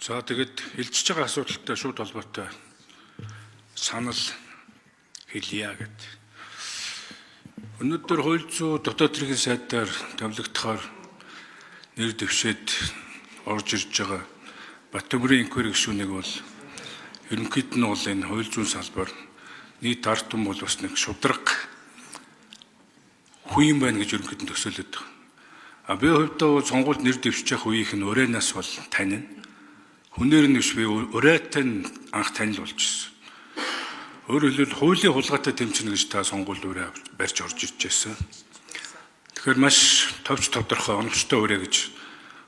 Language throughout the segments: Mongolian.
За тэгэд илжиж байгаа асуудалтай шууд холбоотой санал хэлье гэд. Өнөөдөр хууль зүйн дотоод хэргийн сайдаар томилогдохоор нэр дэвшээд орж ирж байгаа Баттөмрийн инквери гишүүнийг бол ерөнхийд нь бол энэ хууль зүйн салбар нийт ард түмэн бол бас нэг шудраг хүн юм байна гэж ерөнхийд нь төсөөлөд байгаа. Би хувьдаа бол сонгуульд нэр дэвшиж явах үеийнх нь урианаас бол танина. Хүнээр нь биш би урайтай нь анх танил болж ирсэн. Өөрөөр хэлбэл хуулийн хулгайтай тэмцэнэ гэж та сонгуульд урай барьж орж ирж байсан. Тэгэхээр маш товч тодорхой оновчтой урай гэж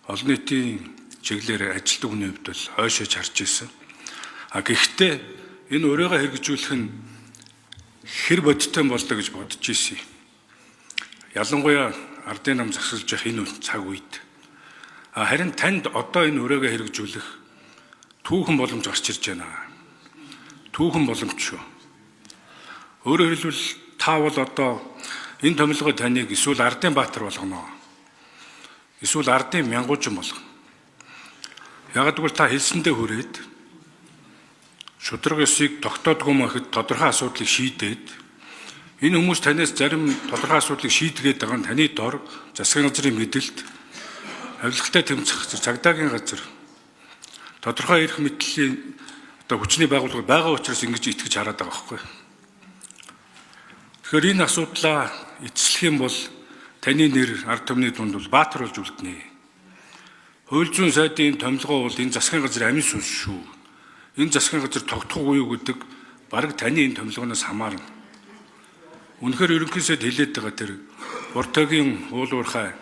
олон нийтийн чиглэлээр ажилтдаг хүний хувьд бол хойшоож харж ирсэн. Гэхдээ энэ урайгаа хэрэгжүүлэх нь хэр бодиттой болдог гэж бодож ирсэн. Ялангуяа ардын нам засалж явах энэ цаг үед. Харин танд одоо энэ урайгаа хэрэгжүүлэх түүхэн боломж гарч ирж байна. Түүхэн боломж шүү. Өөрөөр хэлбэл та бол одоо энэ томилгоо таныг эсвэл ардын баатар болгоно. Эсвэл ардын мянгуужин болгоно. Яг гэвэл та хэлсэндээ хүрээд шудраг ёсыг тогтоодгүй мэхэд тодорхой асуудлыг шийдээд энэ хүмүүс танаас зарим тодорхой асуудлыг шийдгээд байгаа нь таны дор засгийн газрын мэдэлд авилгатай тэмцэх цагдаагийн газар тодорхой эрх мэдлийн одоо хүчний байгууллага байгаа учраас ингэж итгэж хараад байгаа байхгүй. Тэгэхээр энэ асуудлаа эцэслэх юм бол таны нэр ард түмний дунд бол баатар болж үлдэнэ. Хууль зүйн сайдын томилгоо бол энэ засгийн газрын амин сүнс шүү. Энэ засгийн газар тогтохгүй юу гэдэг бараг таны энэ томилгооноос хамаарна. Үнэхээр ерөнхий сайд хэлээд байгаа тэр Буртагийн уулуурхай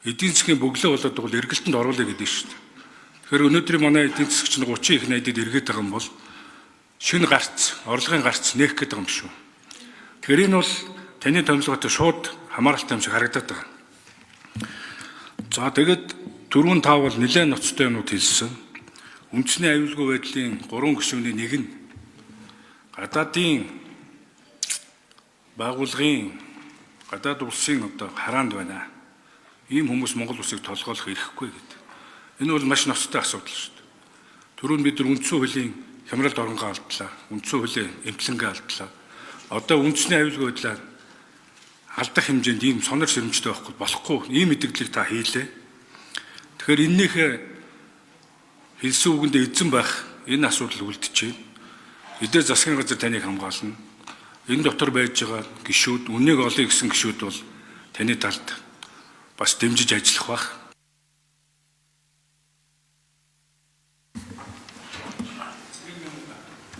эдийн засгийн бөглөө болоод бол эргэлтэнд оруулъя гэдэг шүү дээ. Тэгэхээр өнөөдрийн манай эдийн засгч нь 30 их найдад эргээд байгаа юм бол шинэ гарц, орлогын гарц нээх гэдэг юм шүү. Тэгэхээр энэ бол таны томилгоотой шууд хамааралтай юм шиг харагдаад байгаа. За тэгээд дөрвөн тав бол нэлээд ноцтой юмуд хэлсэн. Үндэсний аюулгүй байдлын 3 гишүүний нэг нь гадаадын байгууллагын гадаад улсын одоо хараанд байна. Ийм хүмүүс Монгол улсыг толгойлох эрхгүй гэдэг. Энэ бол маш ноцтой асуудал шүү дээ. Түрүүн бид үндсэн хуулийн хямралд оронгоо алдлаа. Үндсэн хуулийн эмчилгээ алдлаа. Одоо үндэсний аюулгүй байдлаар алдах хэмжээнд ийм сонор сэрэмжтэй болохгүй. Ийм мэдээллийг та хийлээ. Тэгэхээр эннийхээ хэлсэн үгэндээ эзэн байх энэ асуудал үлдчихэв. Эдгээр засгийн газар таныг хамгаална. Энэ дотор байж байгаа гишүүд, үннийг олъё гэсэн гишүүд бол таны талд бас дэмжиж ажиллах бах.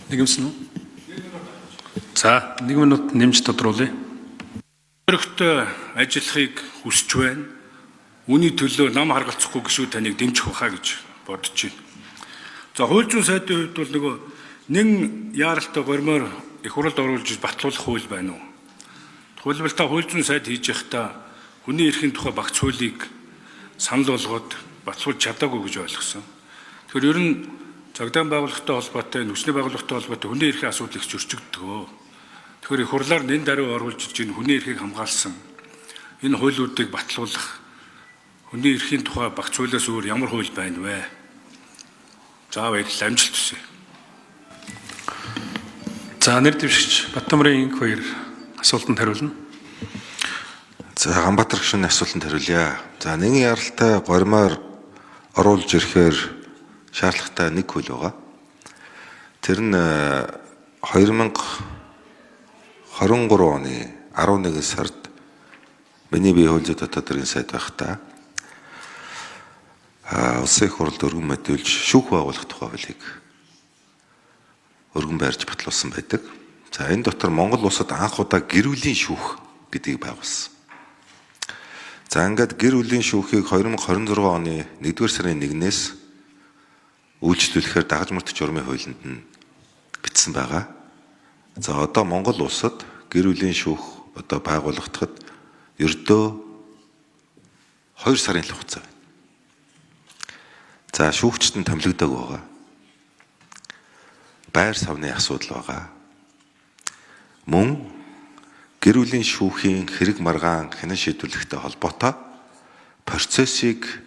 Нэгэмсэн үү? За, 1 минут нэмж тодруулъя. Өргөтөө ажиллахыг хүсэж байна. Үүний төлөө нам харгалцахгүй гишүүд таныг дэмжих баха гэж бодож байна. За, хууль зүйн сайдын хувьд бол нөгөө нэн яаралтай гормоор их хурлд оруулж батлуулах хууль байна уу? Тухайлбал та хууль зүйн сайд хийж байхдаа хүний эрхийн тухай багц хуулийг санал болгоод батлуулж чадаагүй гэж ойлгосон. Тэгэхээр ер нь цагдаагийн байгууллагатай холбоотой, нүсний байгууллагатай холбоотой хүний эрхийн асуудлыг зөрчигддөг. Тэгэхээр их хурлаар нэн даруй оруулж ийн хүний эрхийг хамгаалсан энэ хуулиудыг батлуулах хүний эрхийн тухай багц хуулиас өөр ямар хууль байна вэ? За баярлалаа, амжилт хүсье. За, нэр дэвшигч Баттөмрийн инквери асуултанд хариулна. За, Ганбаатар гишүүний асуултанд хариулъя. За, нэгэн яралтай гормоор оруулж ирэхээр шаардлагатай нэг хууль байгаа. Тэр нь 2023 оны 11 сард миний бие хууль зүйн дотоод хэргийн сайд байхдаа улсын их хурлд өргөн мэдүүлж шүүх байгуулах тухай хуулийг өргөн байрж батлуулсан байдаг. За, энэ дотор Монгол улсад анх удаа гэр бүлийн шүүх гэдгийг байгуулсан. За, ингээд гэр бүлийн шүүхийг 2026 оны 1-р сарын 1-ээс үйлчлүүлэхээр дагаж мөрдөх журмын хуулинд нь бичсэн байгаа. За, одоо Монгол улсад гэр бүлийн шүүх одоо байгуулагдахад ердөө 2 сарын л хугацаа байна. За, шүүгчд нь томилогддог байгаа. Байр савны асуудал байгаа. Мөн гэр бүлийн шүүхийн хэрэг маргаан хянан шийдвэрлэхтэй холбоотой процессыг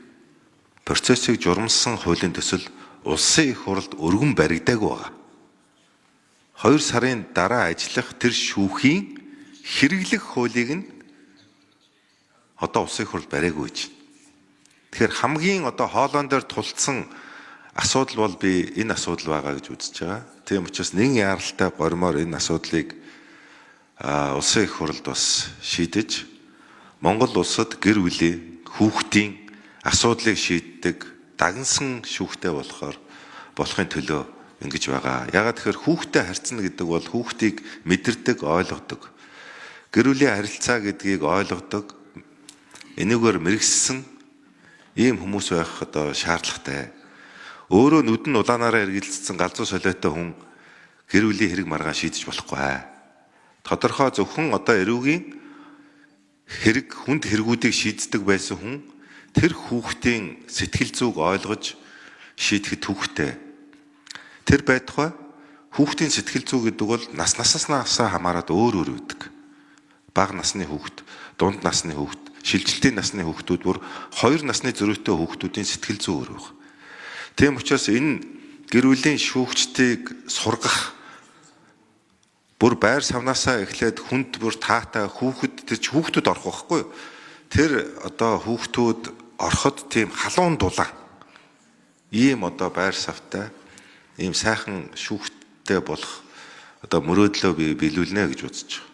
процессыг журамсан хуулийн төсөл улсын их хурлд өргөн баригдаагүй байгаа. 2 сарын дараа ажиллах тэр шүүхийн хэрэглэх хуулийг нь одоо улсын их хурлд бариагүй гэж. Тэгэхээр хамгийн одоо хоолоон дээр тулцсан асуудал бол би энэ асуудал байгаа гэж үзэж байгаа. Тийм учраас нэгэн яаралтай гормоор энэ асуудлыг улсын их хурлд бас шийдэж Монгол улсад гэр бүлийн хүүхдийн асуудлыг шийддэг дагнсан шүүхтэй болохын төлөө ингэж байгаа. Ягаад тэгэхээр хүүхдэд харьцна гэдэг бол хүүхдийг мэдэрдэг, ойлгодог. Гэр бүлийн харилцаа гэдгийг ойлгодог. Энэгээр мэрэгссэн ийм хүмүүс байх одоо шаардлагатай. Өөрөө нүд нь улаанаараа эргэлзсэн галзуу солиотой хүн гэр бүлийн хэрэг маргаан шийдэж болохгүй. Тодорхой зөвхөн одоо эрүүгийн хэрэг хүнд хэрэгүүдийг шийддэг байсан хүн тэр хүүхдийн сэтгэл зүйг ойлгож шийдэхэд түүхтэй. Тэр байтугай хүүхдийн сэтгэл зүй гэдэг бол наснасаа хамаарат өөр үүдэг. Бага насны хүүхд, дунд насны хүүхд, шилжилтийн насны хүүхдүүд бүр 2 насны зөрүүтэй хүүхдүүдийн сэтгэл зүй өөр байна. Тийм учраас энэ гэр бүлийн шүүгчдийг сургах бүр байр савнаасаа эхлээд хүнд бүр таатай хүүхэд тэр хүүхдүүд орох байхгүй юу? Тэр одоо хүүхдүүд ороход тийм халуун дулаан ийм одоо байр савтай ийм сайхан шүүхттэй болох одоо мөрөөдлөө би биелүүлнэ гэж үзэж байна.